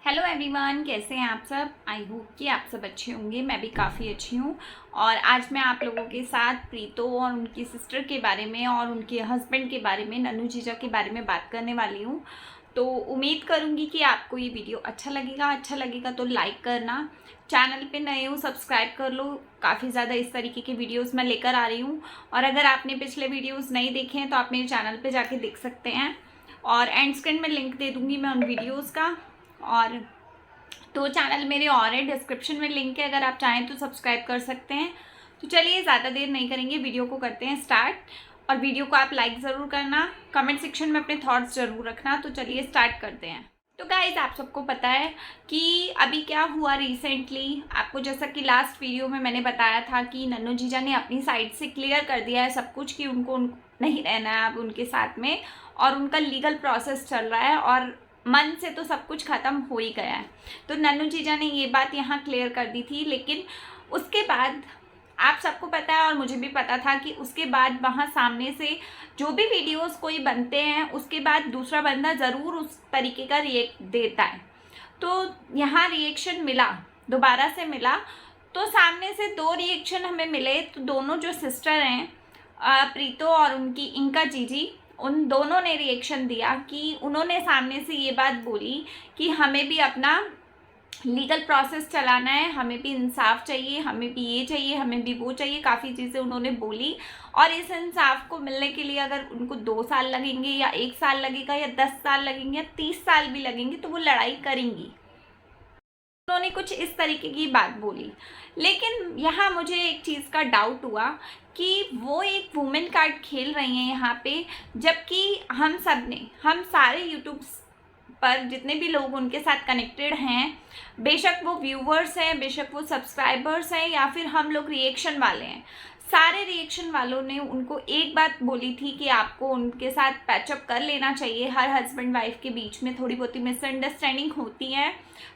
Hello everyone, कैसे हैं आप सब। आई होप कि आप सब अच्छे होंगे। मैं भी काफ़ी अच्छी हूँ। और आज मैं आप लोगों के साथ प्रीतो और उनकी सिस्टर के बारे में और उनके हस्बैंड के बारे में, नन्नू जीजा के बारे में बात करने वाली हूँ। तो उम्मीद करूँगी कि आपको ये वीडियो अच्छा लगेगा तो लाइक करना। चैनल पे नए हो सब्सक्राइब कर लो। काफ़ी ज़्यादा इस तरीके के वीडियोज़ मैं लेकर आ रही हूँ। और अगर आपने पिछले वीडियोज़ नहीं देखे हैं तो आप मेरे चैनल पर जाके देख सकते हैं। और एंड स्क्रीन में लिंक दे दूँगी मैं उन वीडियोज़ का। और तो चैनल मेरे और है, डिस्क्रिप्शन में लिंक है, अगर आप चाहें तो सब्सक्राइब कर सकते हैं। तो चलिए ज़्यादा देर नहीं करेंगे, वीडियो को करते हैं स्टार्ट। और वीडियो को आप लाइक ज़रूर करना, कमेंट सेक्शन में अपने थॉट्स ज़रूर रखना। तो चलिए स्टार्ट करते हैं। तो गाइज, आप सबको पता है कि अभी क्या हुआ रिसेंटली। आपको जैसा कि लास्ट वीडियो में मैंने बताया था कि नन्नू जीजा ने अपनी साइड से क्लियर कर दिया है सब कुछ कि उनको नहीं रहना है अब उनके साथ में, और उनका लीगल प्रोसेस चल रहा है और मन से तो सब कुछ ख़त्म हो ही गया है। तो नन्नू जीजा ने ये बात यहाँ क्लियर कर दी थी। लेकिन उसके बाद आप सबको पता है और मुझे भी पता था कि उसके बाद वहाँ सामने से जो भी वीडियोस कोई बनते हैं उसके बाद दूसरा बंदा ज़रूर उस तरीके का रिएक्ट देता है। तो यहाँ रिएक्शन मिला, दोबारा से मिला। तो सामने से दो रिएक्शन हमें मिले। तो दोनों जो सिस्टर हैं, प्रीतो और उनकी इंका जीजी, उन दोनों ने रिएक्शन दिया कि उन्होंने सामने से ये बात बोली कि हमें भी अपना लीगल प्रोसेस चलाना है, हमें भी इंसाफ चाहिए, हमें भी ये चाहिए, हमें भी वो चाहिए। काफ़ी चीज़ें उन्होंने बोली। और इस इंसाफ को मिलने के लिए अगर उनको 2 साल लगेंगे या 1 साल लगेगा या 10 साल लगेंगे या 30 साल भी लगेंगे तो वो लड़ाई करेंगी। उन्होंने कुछ इस तरीके की बात बोली। लेकिन यहाँ मुझे एक चीज़ का डाउट हुआ कि वो एक वुमेन कार्ड खेल रही हैं यहाँ पे, जबकि हम सारे यूट्यूब पर जितने भी लोग उनके साथ कनेक्टेड हैं, बेशक वो व्यूवर्स हैं, बेशक वो सब्सक्राइबर्स हैं, या फिर हम लोग रिएक्शन वाले हैं, सारे रिएक्शन वालों ने उनको एक बात बोली थी कि आपको उनके साथ पैचअप कर लेना चाहिए। हर हस्बैंड वाइफ के बीच में थोड़ी बहुत मिसअंडरस्टैंडिंग होती है।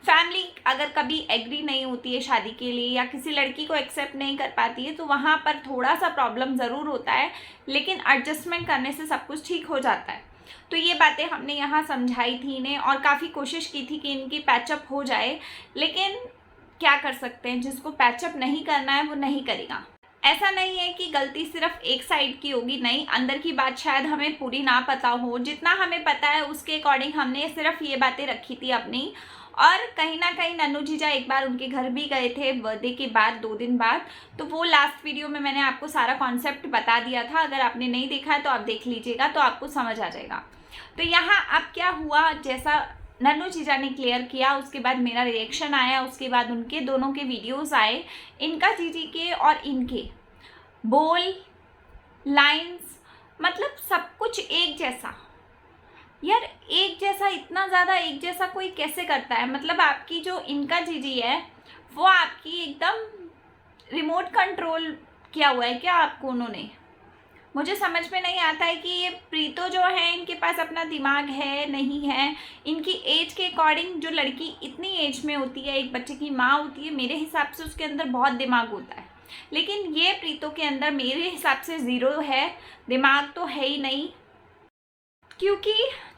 फैमिली अगर कभी एग्री नहीं होती है शादी के लिए या किसी लड़की को एक्सेप्ट नहीं कर पाती है तो वहाँ पर थोड़ा सा प्रॉब्लम ज़रूर होता है, लेकिन एडजस्टमेंट करने से सब कुछ ठीक हो जाता है। तो ये बातें हमने यहाँ समझाई थी इन्हें और काफ़ी कोशिश की थी कि इनकी पैचअप हो जाए। लेकिन क्या कर सकते हैं, जिसको पैचअप नहीं करना है वो नहीं करेगा। ऐसा नहीं है कि गलती सिर्फ एक साइड की होगी, नहीं, अंदर की बात शायद हमें पूरी ना पता हो। जितना हमें पता है उसके अकॉर्डिंग हमने सिर्फ ये बातें रखी थी अपनी। और कहीं ना कहीं नन्नू जीजा एक बार उनके घर भी गए थे बर्थडे के बाद 2 दिन बाद। तो वो लास्ट वीडियो में मैंने आपको सारा कॉन्सेप्ट बता दिया था। अगर आपने नहीं देखा है तो आप देख लीजिएगा तो आपको समझ आ जाएगा। तो यहाँ अब क्या हुआ, जैसा नन्नू जीजा ने क्लियर किया उसके बाद मेरा रिएक्शन आया, उसके बाद उनके दोनों के वीडियोस आए, इनका जीजी के और इनके बोल, लाइंस, मतलब सब कुछ एक जैसा। यार एक जैसा, इतना ज़्यादा एक जैसा कोई कैसे करता है। मतलब आपकी जो इनका जीजी है वो आपकी एकदम रिमोट कंट्रोल किया हुआ है क्या आपको उन्होंने। मुझे समझ में नहीं आता है कि ये प्रीतो जो है इनके पास अपना दिमाग है नहीं है। इनकी एज के अकॉर्डिंग जो लड़की इतनी एज में होती है, एक बच्चे की माँ होती है, मेरे हिसाब से उसके अंदर बहुत दिमाग होता है। लेकिन ये प्रीतो के अंदर मेरे हिसाब से 0 है, दिमाग तो है ही नहीं। क्योंकि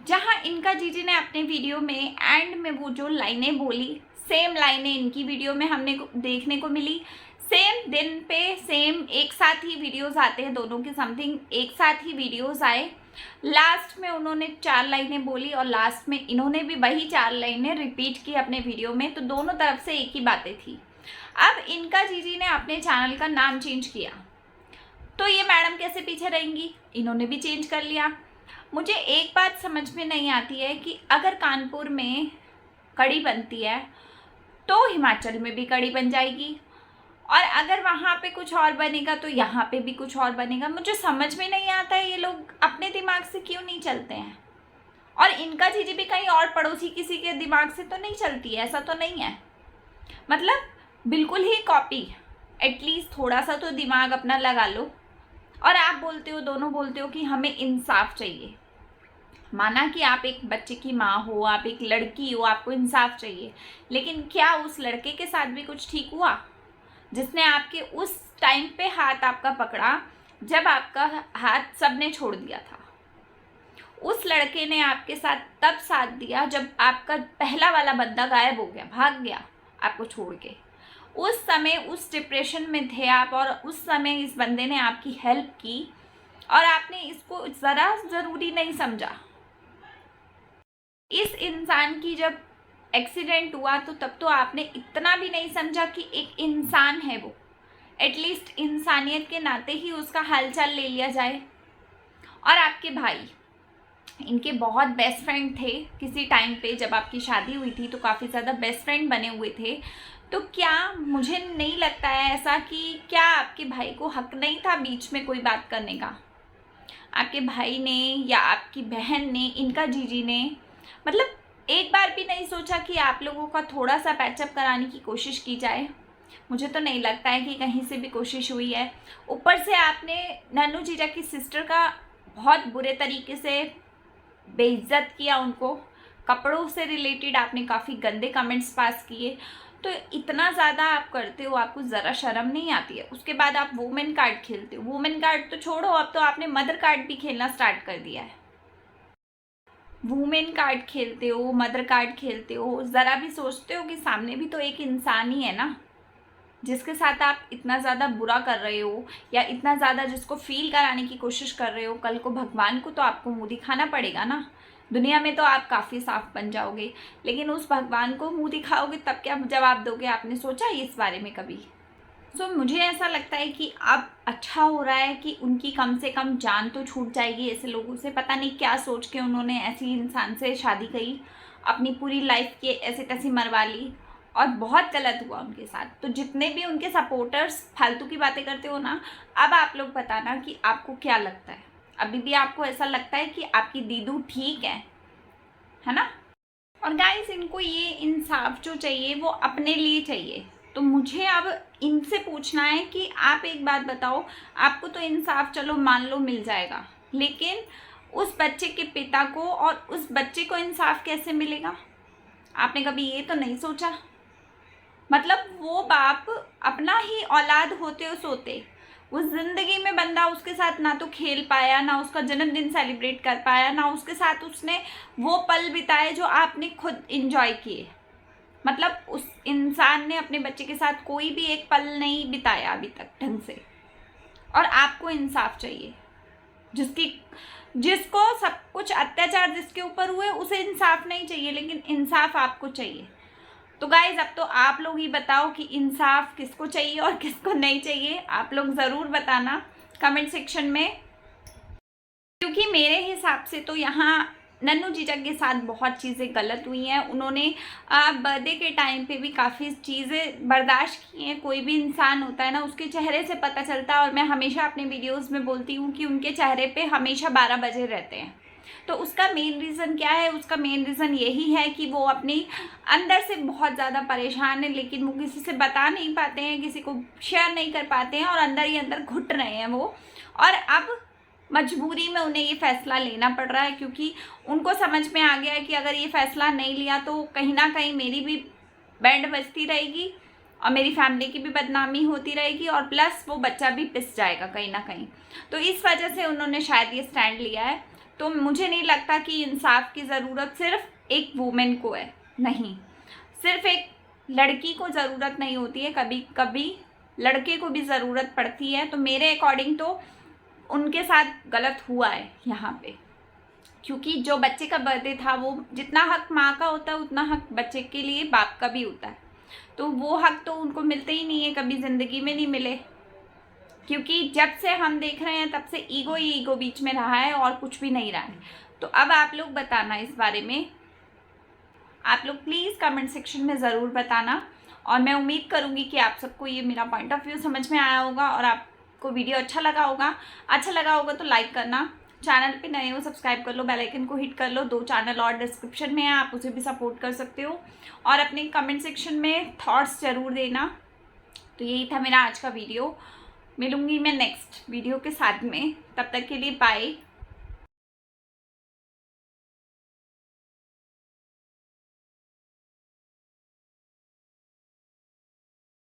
जहाँ इनका जीजी ने अपने वीडियो में एंड में वो जो लाइनें बोली, सेम लाइनें इनकी वीडियो में हमने देखने को मिली। सेम दिन पे सेम एक साथ ही वीडियोस आते हैं दोनों के, समथिंग एक साथ ही वीडियोस आए। लास्ट में उन्होंने 4 लाइनें बोली और लास्ट में इन्होंने भी वही 4 लाइनें रिपीट की अपने वीडियो में। तो दोनों तरफ से एक ही बातें थी। अब इनका जीजी ने अपने चैनल का नाम चेंज किया तो ये मैडम कैसे पीछे रहेंगी, इन्होंने भी चेंज कर लिया। मुझे एक बात समझ में नहीं आती है कि अगर कानपुर में कड़ी बनती है तो हिमाचल में भी कड़ी बन जाएगी, और अगर वहाँ पे कुछ और बनेगा तो यहाँ पे भी कुछ और बनेगा। मुझे समझ में नहीं आता है ये लोग अपने दिमाग से क्यों नहीं चलते हैं। और इनका जीजी भी कहीं और पड़ोसी किसी के दिमाग से तो नहीं चलती है, ऐसा तो नहीं है। मतलब बिल्कुल ही कॉपी। एटलीस्ट थोड़ा सा तो दिमाग अपना लगा लो। और आप बोलते हो, दोनों बोलते हो कि हमें इंसाफ चाहिए। माना कि आप एक बच्चे की माँ हो, आप एक लड़की हो, आपको इंसाफ चाहिए, लेकिन क्या उस लड़के के साथ भी कुछ ठीक हुआ जिसने आपके उस टाइम पे हाथ आपका पकड़ा जब आपका हाथ सबने छोड़ दिया था। उस लड़के ने आपके साथ तब साथ दिया जब आपका पहला वाला बंदा गायब हो गया, भाग गया आपको छोड़ के। उस समय उस डिप्रेशन में थे आप और उस समय इस बंदे ने आपकी हेल्प की और आपने इसको ज़रा ज़रूरी नहीं समझा। इस इंसान की जब एक्सीडेंट हुआ तो तब तो आपने इतना भी नहीं समझा कि एक इंसान है वो, एटलीस्ट इंसानियत के नाते ही उसका हालचाल ले लिया जाए। और आपके भाई, इनके बहुत बेस्ट फ्रेंड थे किसी टाइम पे, जब आपकी शादी हुई थी तो काफ़ी ज़्यादा बेस्ट फ्रेंड बने हुए थे। तो क्या, मुझे नहीं लगता है ऐसा कि क्या आपके भाई को हक नहीं था बीच में कोई बात करने का? आपके भाई ने या आपकी बहन ने, इनका जीजी ने, मतलब एक बार भी नहीं सोचा कि आप लोगों का थोड़ा सा पैचअप कराने की कोशिश की जाए? मुझे तो नहीं लगता है कि कहीं से भी कोशिश हुई है। ऊपर से आपने नन्नू जीजा की सिस्टर का बहुत बुरे तरीके से बेइज्जत किया, उनको कपड़ों से रिलेटेड आपने काफ़ी गंदे कमेंट्स पास किए। तो इतना ज़्यादा आप करते हो, आपको ज़रा शर्म नहीं आती है? उसके बाद आप वुमेन कार्ड खेलते हो। वुमेन कार्ड तो छोड़ो, अब तो आपने मदर कार्ड भी खेलना स्टार्ट कर दिया है। वुमेन कार्ड खेलते हो, मदर कार्ड खेलते हो, ज़रा भी सोचते हो कि सामने भी तो एक इंसान ही है ना, जिसके साथ आप इतना ज़्यादा बुरा कर रहे हो या इतना ज़्यादा जिसको फील कराने की कोशिश कर रहे हो। कल को भगवान को तो आपको मुँह दिखाना पड़ेगा ना। दुनिया में तो आप काफ़ी साफ बन जाओगे, लेकिन उस भगवान को मुँह दिखाओगे तब क्या जवाब दोगे? आपने सोचा इस बारे में कभी? मुझे ऐसा लगता है कि अब अच्छा हो रहा है कि उनकी कम से कम जान तो छूट जाएगी ऐसे लोगों से। पता नहीं क्या सोच के उन्होंने ऐसी इंसान से शादी करी, अपनी पूरी लाइफ की ऐसी तैसी मरवा ली और बहुत गलत हुआ उनके साथ। तो जितने भी उनके सपोर्टर्स फालतू की बातें करते हो ना, अब आप लोग बताना कि आपको क्या लगता है। अभी भी आपको ऐसा लगता है कि आपकी दीदू ठीक है ना? और गाइस, इनको ये इंसाफ जो चाहिए वो अपने लिए चाहिए। तो मुझे अब इनसे पूछना है कि आप एक बात बताओ, आपको तो इंसाफ चलो मान लो मिल जाएगा, लेकिन उस बच्चे के पिता को और उस बच्चे को इंसाफ कैसे मिलेगा? आपने कभी ये तो नहीं सोचा? मतलब वो बाप अपना ही औलाद होते सोते उस जिंदगी में बंदा उसके साथ ना तो खेल पाया, ना उसका जन्मदिन सेलिब्रेट कर पाया, ना उसके साथ उसने वो पल बिताए जो आपने खुद इंजॉय किए। मतलब उस इंसान ने अपने बच्चे के साथ कोई भी एक पल नहीं बिताया अभी तक ढंग से। और आपको इंसाफ चाहिए। जिसको सब कुछ अत्याचार जिसके ऊपर हुए उसे इंसाफ नहीं चाहिए, लेकिन इंसाफ आपको चाहिए। तो गाइज, अब तो आप लोग ही बताओ कि इंसाफ किसको चाहिए और किसको नहीं चाहिए। आप लोग ज़रूर बताना कमेंट सेक्शन में, क्योंकि मेरे हिसाब से तो यहाँ नन्नू जीजा के साथ बहुत चीज़ें गलत हुई हैं। उन्होंने बर्थडे के टाइम पे भी काफ़ी चीज़ें बर्दाश्त की हैं। कोई भी इंसान होता है ना, उसके चेहरे से पता चलता है। और मैं हमेशा अपने वीडियोस में बोलती हूँ कि उनके चेहरे पे हमेशा 12 बजे रहते हैं। तो उसका मेन रीज़न क्या है? उसका मेन रीज़न यही है कि वो अपनी अंदर से बहुत ज़्यादा परेशान है, लेकिन वो किसी से बता नहीं पाते हैं, किसी को शेयर नहीं कर पाते हैं और अंदर ही अंदर घुट रहे हैं वो। और अब मजबूरी में उन्हें ये फ़ैसला लेना पड़ रहा है, क्योंकि उनको समझ में आ गया है कि अगर ये फ़ैसला नहीं लिया तो कहीं ना कहीं मेरी भी बैंड बजती रहेगी और मेरी फैमिली की भी बदनामी होती रहेगी और प्लस वो बच्चा भी पिस जाएगा कहीं ना कहीं। तो इस वजह से उन्होंने शायद ये स्टैंड लिया है। तो मुझे नहीं लगता कि इंसाफ की ज़रूरत सिर्फ एक वुमेन को है, नहीं, सिर्फ एक लड़की को ज़रूरत नहीं होती है, कभी कभी लड़के को भी ज़रूरत पड़ती है। तो मेरे अकॉर्डिंग तो उनके साथ गलत हुआ है यहाँ पे, क्योंकि जो बच्चे का बर्थडे था वो जितना हक माँ का होता है उतना हक बच्चे के लिए बाप का भी होता है। तो वो हक तो उनको मिलते ही नहीं है, कभी ज़िंदगी में नहीं मिले, क्योंकि जब से हम देख रहे हैं तब से ईगो ही ईगो बीच में रहा है और कुछ भी नहीं रहा है। तो अब आप लोग बताना इस बारे में, आप लोग प्लीज़ कमेंट सेक्शन में ज़रूर बताना। और मैं उम्मीद करूँगी कि आप सबको ये मेरा पॉइंट ऑफ व्यू समझ में आया होगा और आपको वीडियो अच्छा लगा होगा तो लाइक करना, चैनल पे नए हो सब्सक्राइब कर लो, बेल आइकन को हिट कर लो। 2 चैनल और डिस्क्रिप्शन में है, आप उसे भी सपोर्ट कर सकते हो और अपने कमेंट सेक्शन में थॉट्स ज़रूर देना। तो यही था मेरा आज का वीडियो। मिलूंगी मैं नेक्स्ट वीडियो के साथ में, तब तक के लिए बाय।